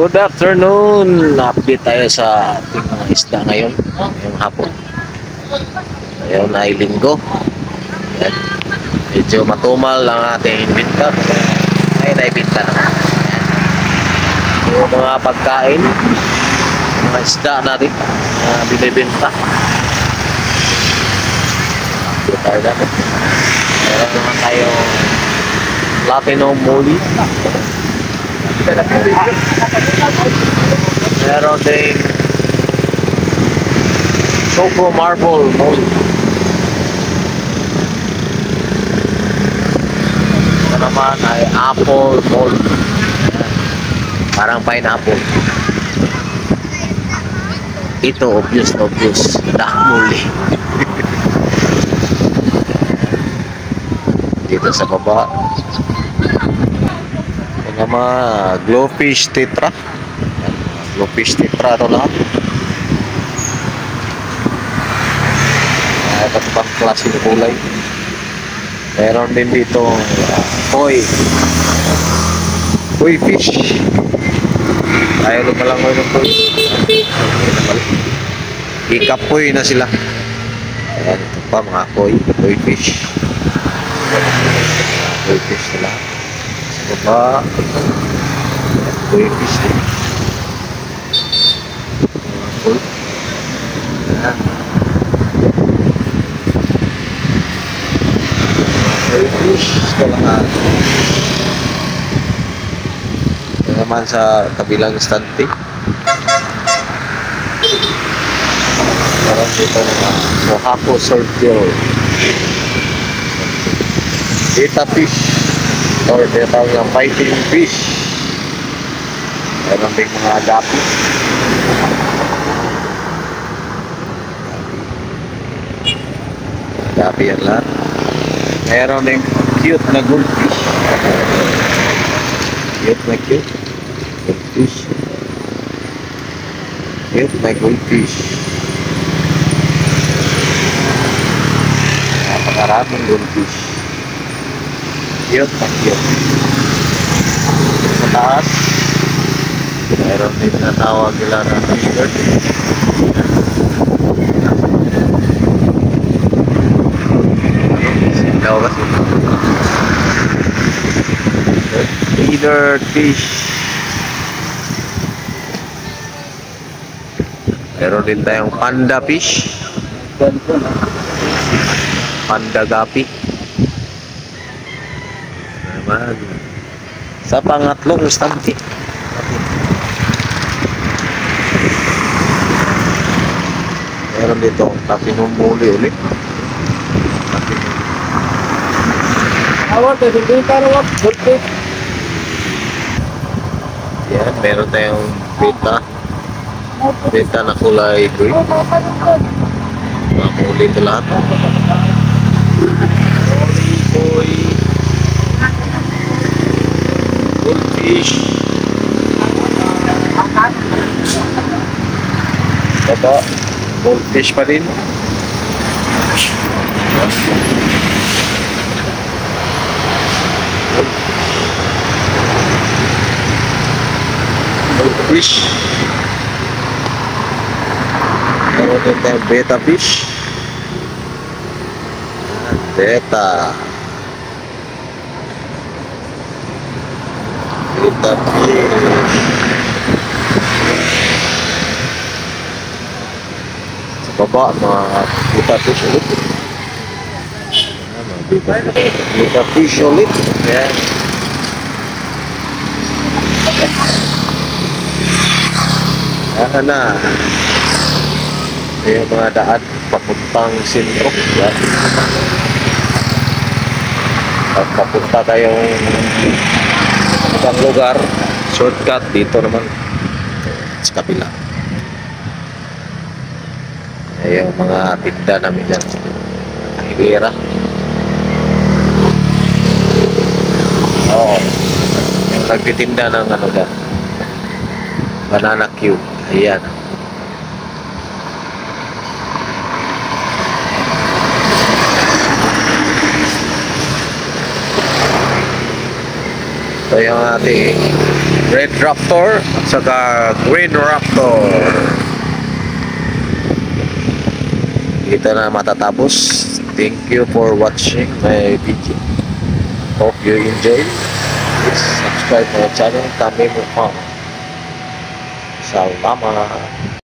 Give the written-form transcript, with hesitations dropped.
Good afternoon! Update tayo sa ating mga isda ngayon, ngayong hapon. Ngayon ay linggo. Yan. Medyo matumal ang ating binta. Ngayon ay binta naman. Yan. Yung mga pagkain, mga isda natin na binibenta. Update tayo natin. Meron naman tayong Platinum Molly. Meron ding Choco Marble Mold. Ito naman ay Apple Mold. Parang pineapple. Ito obvious Dark Molly. Dito sa baba mga glowfish tetra. Glowfish tetra ito lahat. Iba't ibang klase ng kulay. Meron din dito koi fish. Ayaw lang lang ng koi. Ikapoy na sila. Ayan, ito pa mga koi fish. Koi fish na lahat. Baba koi fish din. Koi fish ito lahat. Ito naman sa kabilang stante. Meron dito naman Mohako Swordtail, Betta fish or tinatawag ng fighting fish. Meron ding mga gapi. Gapi yan lahat. Meron ding cute na goldfish. Goldfish. Cute na goldfish. Napakaraming goldfish. Cute. Sa taas mayroon din na tawag nila na bird. Sindaw kasi leader fish. Mayroon din tayong panda fish, panda gapi. Sa pangatlong stante meron dito Platinum Molly ulit. Yan, meron tayong beta na kulay green. Mga muli ito lahat. Goldfish. Baba, goldfish pa rin. Goldfish. Meron din tayong betta fish. Betta fish. Sa baba, mga betta fish ulit. Betta fish ulit. Ayan. Ayan na. Ayan mga daan papuntang sentro. Ayan. At papunta tayong isang lugar, shortcut dito naman sa kapila. Ayun mga tinda namin dyan, Higuera. Oo, yung nagtitinda ng ano dyan, banana cube. Ayan. Ito yung ating Red Raptor at saka Green Raptor. Dito na matatapos. Thank you for watching my video. Hope you enjoy. Please subscribe my channel. Kami Mukhang. Salamat.